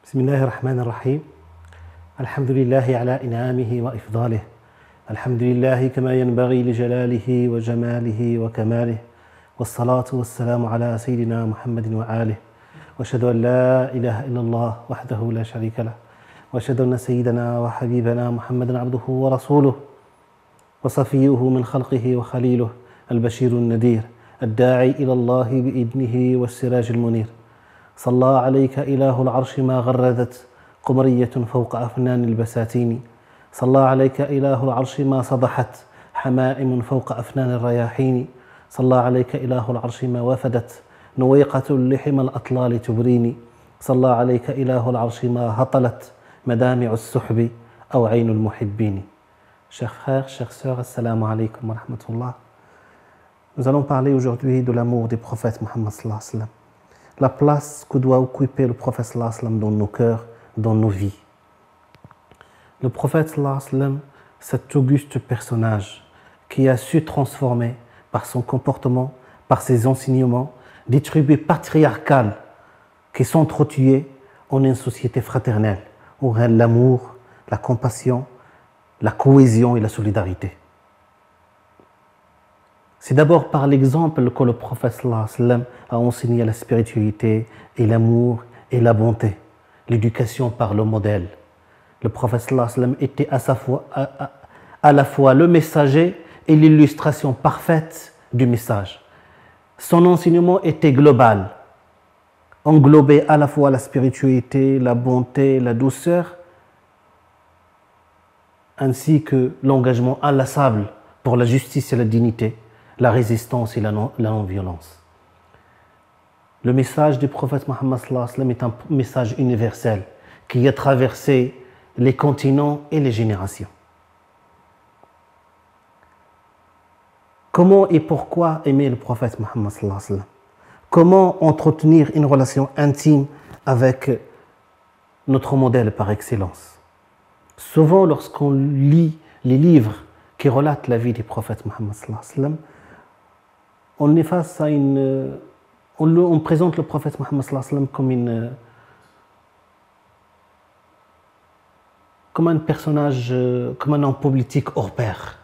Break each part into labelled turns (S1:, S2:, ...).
S1: بسم الله الرحمن الرحيم. الحمد لله على إنعامه وإفضاله. الحمد لله كما ينبغي لجلاله وجماله وكماله. والصلاة والسلام على سيدنا محمد وآله. وأشهد أن لا إله إلا الله وحده لا شريك له. وأشهد أن سيدنا وحبيبنا محمدا عبده ورسوله وصفيه من خلقه وخليله البشير النذير الداعي إلى الله بإذنه والسراج المنير. صلى عليك إله العرش ما غردت قمرية فوق أفنان البساتين. صلى عليك إله العرش ما صدحت حمائم فوق أفنان الرياحين. صلى عليك إله العرش ما وفدت نويقة لحم الأطلال تبريني. صلى عليك إله العرش ما هطلت مدامع السحب أو عين المحبين. Chers frères, chères sœurs, assalamu alaikum wa rahmatullah. Nous allons parler aujourd'hui de l'amour des prophètes Muhammad sallallahu alayhi wa sallam. La place que doit occuper le prophète sallallahu alayhi wa sallam dans nos cœurs, dans nos vies. Le prophète sallallahu alayhi wa sallam, cet auguste personnage qui a su transformer par son comportement, par ses enseignements, des tribus patriarcales qui s'entretuaient en une société fraternelle où règne l'amour, la compassion, la cohésion et la solidarité. C'est d'abord par l'exemple que le prophète sallallahu alayhi wa sallam a enseigné la spiritualité et l'amour et la bonté, l'éducation par le modèle. Le prophète sallallahu alayhi wa sallam était à la fois le messager et l'illustration parfaite du message. Son enseignement était global, englobait à la fois la spiritualité, la bonté, la douceur, ainsi que l'engagement inlassable pour la justice et la dignité, la résistance et la non-violence. Le message du prophète Muhammad sallallahu alayhi wa sallam est un message universel qui a traversé les continents et les générations. Comment et pourquoi aimer le prophète Muhammad sallallahu alayhi wa sallam? Comment entretenir une relation intime avec notre modèle par excellence? Souvent, lorsqu'on lit les livres qui relatent la vie du prophète Muhammad sallallahu alayhi wa sallam, on est face à on présente le prophète Muhammad sallallahu alayhi wa sallam comme un personnage, comme un homme politique hors pair.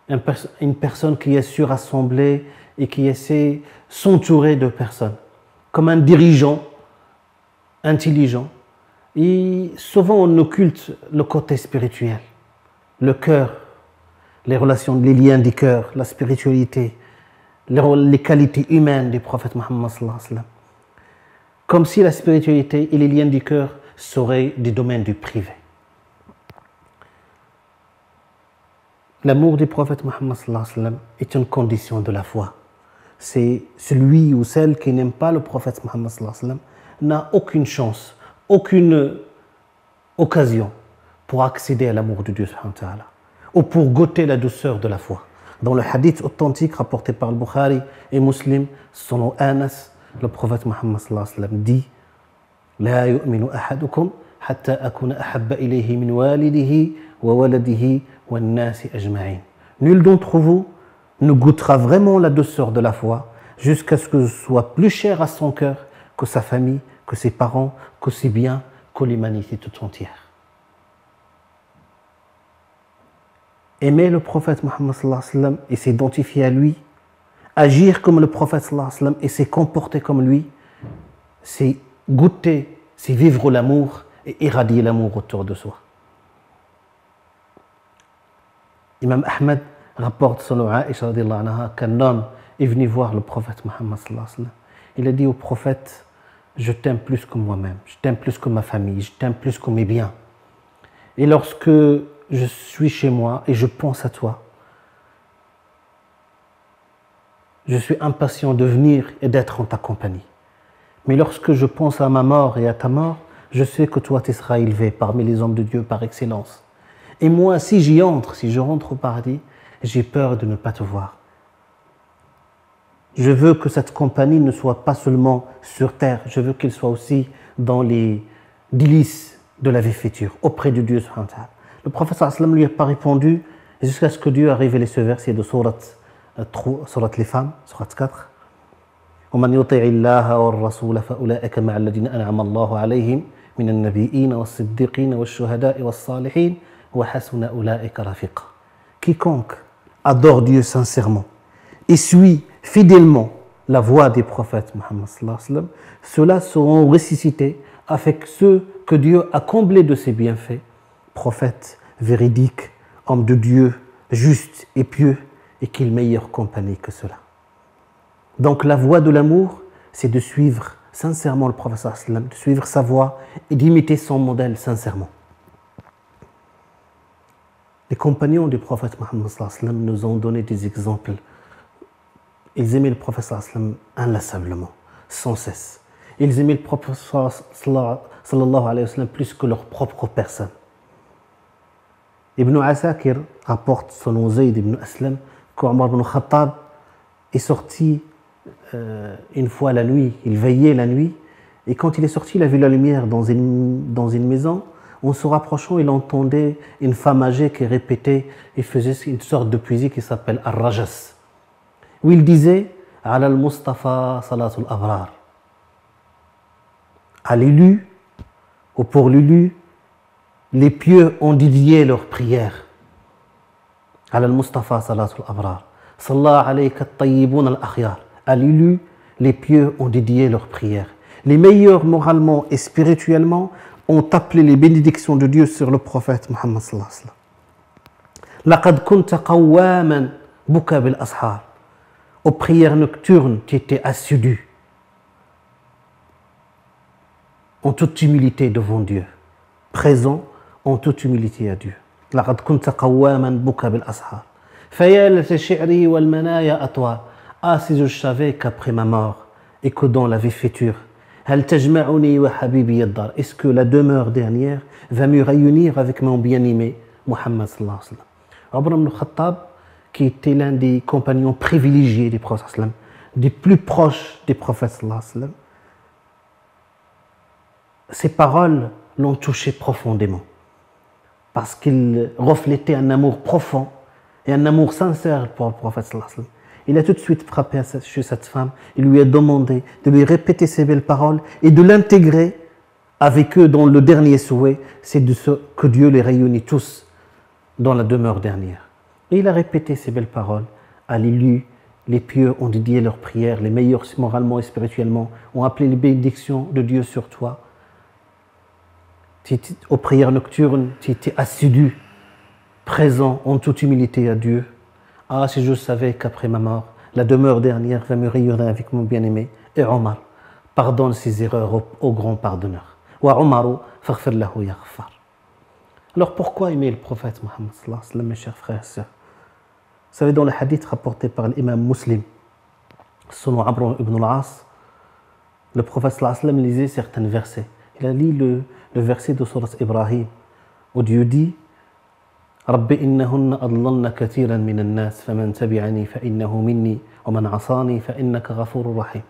S1: Une personne qui est su rassembler et qui essaie de s'entourer de personnes. Comme un dirigeant intelligent. Et souvent on occulte le côté spirituel, le cœur, les relations, les liens du cœur, la spiritualité, les qualités humaines du prophète Muhammad sallallahu alayhi wa sallam. Comme si la spiritualité et les liens du cœur seraient des domaines du privé. L'amour du prophète Muhammad sallallahu alayhi wa sallam est une condition de la foi. C'est celui ou celle qui n'aime pas le prophète Muhammad sallallahu alayhi wa sallam n'a aucune chance, aucune occasion pour accéder à l'amour de Dieu subhanahu wa ta'ala ou pour goûter la douceur de la foi. Dans le hadith authentique rapporté par le Bukhari et Muslim, selon Anas, le prophète Muhammad sallallahu alayhi wa sallam dit La yu'minu ahadukum hatta akuna ahabba ilayhi min walidihi wa waladihi wa nasi ajma'in. Nul d'entre vous ne goûtera vraiment la douceur de la foi jusqu'à ce que je sois plus cher à son cœur que sa famille, que ses parents, que ses biens, que l'humanité toute entière. Aimer le prophète Muhammad sallallahu alayhi wa sallam et s'identifier à lui, agir comme le prophète sallallahu alayhi wa sallam et se comporter comme lui, c'est goûter, c'est vivre l'amour et irradier l'amour autour de soi. Imam Ahmed rapporte selon Aïcha radhiyallahu anha qu'un homme est venu voir le prophète Muhammad sallallahu alayhi wa sallam. Il a dit au prophète Je t'aime plus que moi-même, je t'aime plus que ma famille, je t'aime plus que mes biens. Et lorsque je suis chez moi et je pense à toi, je suis impatient de venir et d'être en ta compagnie. Mais lorsque je pense à ma mort et à ta mort, je sais que toi tu seras élevé parmi les hommes de Dieu par excellence. Et moi, si je rentre au paradis, j'ai peur de ne pas te voir. Je veux que cette compagnie ne soit pas seulement sur terre, je veux qu'elle soit aussi dans les délices de la vie future, auprès de Dieu subhanahu wa ta'ala. Le prophète sallallahu alayhi wa sallam lui a pas répondu jusqu'à ce que Dieu a révélé ce verset de sourate les femmes, sourate 4. ومن يطع الله والرسول فأولئك مع الذين أنعم الله عليهم من النبيين والصديقين والشهداء والصالحين وحسن أولئك رفيقا. Quiconque adore Dieu sincèrement et suit fidèlement la voie des prophètes Muhammad sallallahu alayhi wa sallam, ceux-là seront ressuscités avec ceux que Dieu a comblés de ses bienfaits, prophètes véridiques, hommes de Dieu, justes et pieux, et quelle meilleure compagnie que cela. Donc la voie de l'amour, c'est de suivre sincèrement le prophète sallallahu alayhi wa sallam, de suivre sa voie et d'imiter son modèle sincèrement. Les compagnons du prophète Muhammad sallallahu alayhi wa sallam nous ont donné des exemples. Ils aimaient le prophète sallallahu alayhi wa sallam inlassablement, sans cesse. Ils aimaient le prophète sallallahu alayhi wa sallam plus que leur propre personne. Ibn Asakir rapporte selon Zayd ibn Aslam qu'Omar ibn Khattab est sorti une fois la nuit, il veillait la nuit, et quand il est sorti, il a vu la lumière dans une maison. En se rapprochant, il entendait une femme âgée qui répétait et faisait une sorte de poésie qui s'appelle Ar-Rajas, où il disait « Ala al-Mustafa salatul abrar » à l'élu, ou pour l'élu, les pieux ont dédié leurs prières. « Ala al-Mustafa salatul abrar » « Salla alayka at-tayyibun al-akhyar » à l'élu, les pieux ont dédié leurs prières. Les meilleurs moralement et spirituellement ont appelé les bénédictions de Dieu sur le prophète Muhammad sallallahu alayhi wa sallam. Laqad kunta qawwaman buka bil ashar. Aux prières nocturnes, tu étais assidu, en toute humilité devant Dieu, présent en toute humilité à Dieu. Laqad kunta qawwaman buka bil ashar. Faya la shi'ri wal manaya atwa. Ah, si je savais qu'après ma mort et que dans la vie future, est-ce que la demeure dernière va me réunir avec mon bien-aimé Muhammad sallallahu alayhi wa sallam. Omar ibn Khattab, qui était l'un des compagnons privilégiés du prophète sallallahu alayhi wa sallam, des plus proches des prophètes sallallahu alayhi wa sallam, ces paroles l'ont touché profondément parce qu'il reflétait un amour profond et un amour sincère pour le prophète sallallahu alayhi wa sallam. Il a tout de suite frappé chez cette femme, il lui a demandé de lui répéter ces belles paroles et de l'intégrer avec eux dans le dernier souhait, c'est de ce que Dieu les réunit tous dans la demeure dernière. Et il a répété ces belles paroles, à l'élu, les pieux ont dédié leurs prières, les meilleurs moralement et spirituellement ont appelé les bénédictions de Dieu sur toi. Aux prières nocturnes, tu étais assidu, présent en toute humilité à Dieu. Ah, si je savais qu'après ma mort, la demeure dernière va me réunir avec mon bien-aimé. Et Omar, pardonne ses erreurs au grand pardonneur. Wa Omaru, faghfir lahu ya ghaffar. Alors pourquoi aimer le prophète Muhammad sallallahu alayhi wa sallam, mes chers frères et sœurs? Vous savez, dans le hadith rapporté par l'imam Muslim, selon Amr ibn al-As, le prophète sallallahu alayhi wa sallam lisait certains versets. Il a lu le verset de Surat Ibrahim, où Dieu dit رب إنهن أضللن كثيرا من الناس فمن تبعني فإنه مني ومن عصاني فإنك غفور رحيم.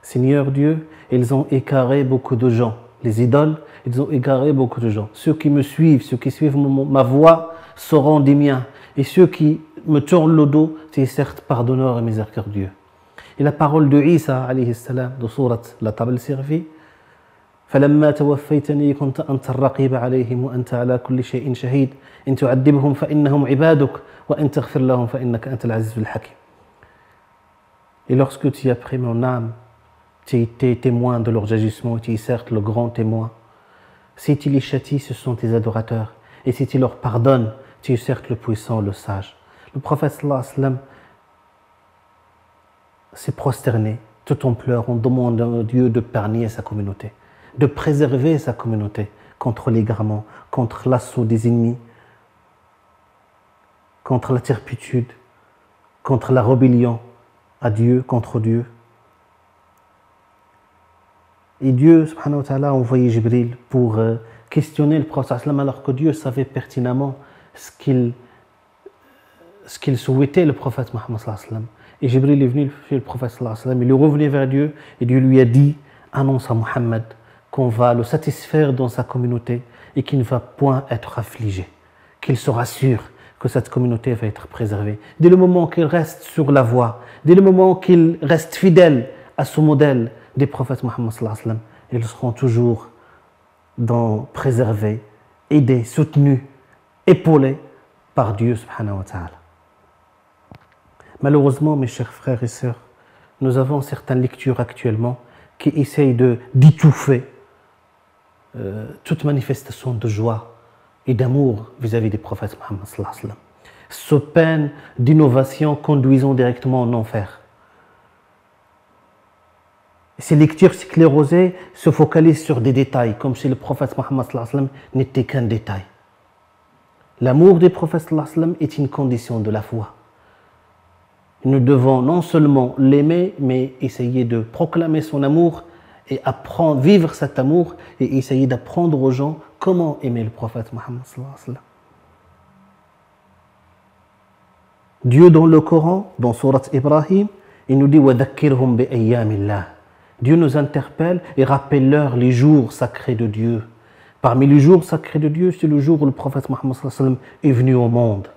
S1: Seigneur Dieu, ils ont égaré beaucoup de gens. Les idoles, ils ont égaré beaucoup de gens. Ceux qui me suivent, ceux qui suivent ma voie seront des miens. Et ceux qui me tournent le dos, tu es certes pardonneur et miséricordieux. Et la parole de Isa alayhi salam de Surat la table servie, فلما توفيتني كنت أنت الرقيب عليهم وأنت على كل شيء شهيد إن تعذبهم فإنهم عبادك وإن تغفر لهم فإنك أنت العزيز الحكيم. Et lorsque tu as pris mon âme, tu as été témoin de leurs agissements, tu es certes le grand témoin. Si tu les châties, ce sont tes adorateurs. Et si tu leur pardonnes, tu es certes le puissant, le sage. Le prophète sallallahu alayhi wa sallam s'est prosterné tout en pleurant, en demandant à Dieu de pernier sa communauté, de préserver sa communauté contre l'égarement, contre l'assaut des ennemis, contre la turpitude, contre la rébellion à Dieu, contre Dieu. Et Dieu, subhanahu wa ta'ala, a envoyé Jibril pour questionner le prophète sallam, alors que Dieu savait pertinemment ce qu'il souhaitait le prophète Muhammad sallallahu alayhi wa sallam. Et Jibril est venu chez le prophète sallallahu alayhi wa sallam, il est revenu vers Dieu et Dieu lui a dit, annonce à Muhammad qu'on va le satisfaire dans sa communauté et qu'il ne va point être affligé, qu'il se rassure que cette communauté va être préservée. Dès le moment qu'il reste sur la voie, dès le moment qu'il reste fidèle à ce modèle des prophètes Muhammad sallallahu alayhi wa sallam, ils seront toujours donc préservés, aidés, soutenus, épaulés par Dieu subhanahu wa ta'ala. Malheureusement, mes chers frères et sœurs, nous avons certaines lectures actuellement qui essayent d'étouffer toute manifestation de joie et d'amour vis-à-vis des prophètes Mohammed sallallahu alayhi wa sallam, sous peine d'innovation conduisant directement en enfer. Ces lectures sclérosées se focalisent sur des détails, comme si le prophète Mohammed sallallahu alayhi wa sallam n'était qu'un détail. L'amour des prophètes sallallahu alayhi wa sallam est une condition de la foi. Nous devons non seulement l'aimer, mais essayer de proclamer son amour et apprendre, vivre cet amour et essayer d'apprendre aux gens comment aimer le prophète Mohammed sallallahu alayhi wa sallam. Dieu dans le Coran, dans Surat Ibrahim, il nous dit وَذَكِّرْهُمْ بِأَيَّامِ اللَّهِ. Dieu nous interpelle et rappelle-leur les jours sacrés de Dieu. Parmi les jours sacrés de Dieu, c'est le jour où le prophète Mohammed sallallahu alayhi wa sallam est venu au monde.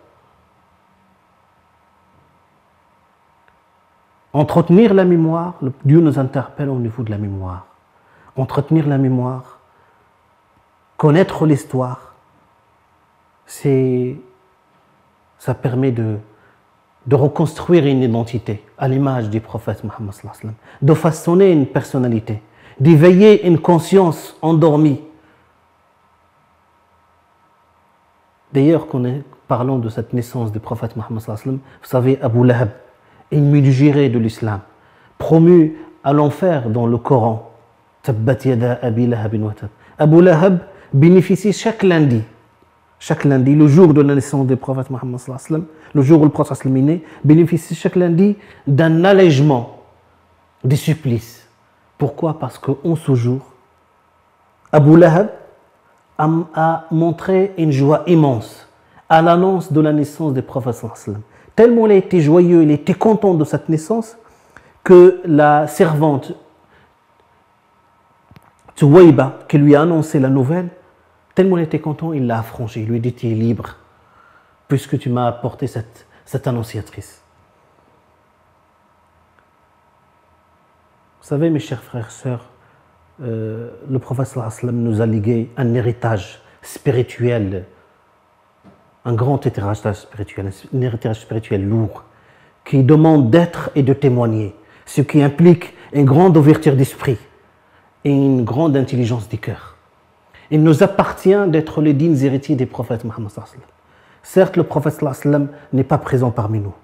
S1: Entretenir la mémoire, Dieu nous interpelle au niveau de la mémoire. Entretenir la mémoire, connaître l'histoire, ça permet de reconstruire une identité à l'image du prophète Mohammed sallallahu alayhi wa sallam, de façonner une personnalité, d'éveiller une conscience endormie. D'ailleurs, parlons de cette naissance du prophète Mohammed sallallahu alayhi wa sallam, vous savez, Abu Lahab, ennemi juré de l'islam, promu à l'enfer dans le Coran. Tabbat yada Abi Lahab wa tab. Abu Lahab bénéficie chaque lundi, le jour de la naissance du prophète Mohammed sallallahu alayhi wa sallam, le jour où le prophète sallallahu alayhi wa sallam est né, bénéficie chaque lundi d'un allègement des supplices. Pourquoi? Parce qu'en ce jour, Abu Lahab a montré une joie immense à l'annonce de la naissance du prophète sallallahu alayhi wa sallam. Tellement il a été joyeux, il était content de cette naissance que la servante Tuwayba, qui lui a annoncé la nouvelle, tellement il était content, il l'a affranchi. Il lui a dit: tu es libre, puisque tu m'as apporté cette annonciatrice. Vous savez, mes chers frères et sœurs, le prophète sallallahu alayhi wa sallam nous a légué un héritage spirituel, un grand héritage spirituel lourd, qui demande d'être et de témoigner, ce qui implique une grande ouverture d'esprit et une grande intelligence du cœur. Il nous appartient d'être les dignes héritiers des prophètes Mohammed sallallahu alayhi wa sallam. Certes, le prophète sallallahu alayhi wa sallam n'est pas présent parmi nous.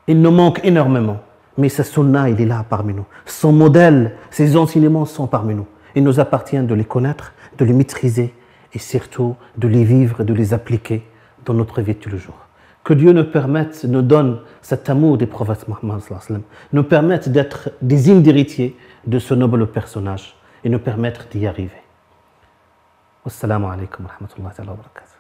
S1: Il nous manque énormément, mais sa sunna, il est là parmi nous. Son modèle, ses enseignements sont parmi nous. Il nous appartient de les connaître, de les maîtriser et surtout de les vivre et de les appliquer dans notre vie de tous les jours. Que Dieu nous donne cet amour des prophètes Mohammed sallallahu alayhi wa sallam, nous permette d'être des dignes héritiers de ce noble personnage et nous permettre d'y arriver. Wassalamu alaikum wa rahmatullahi wa barakatuh.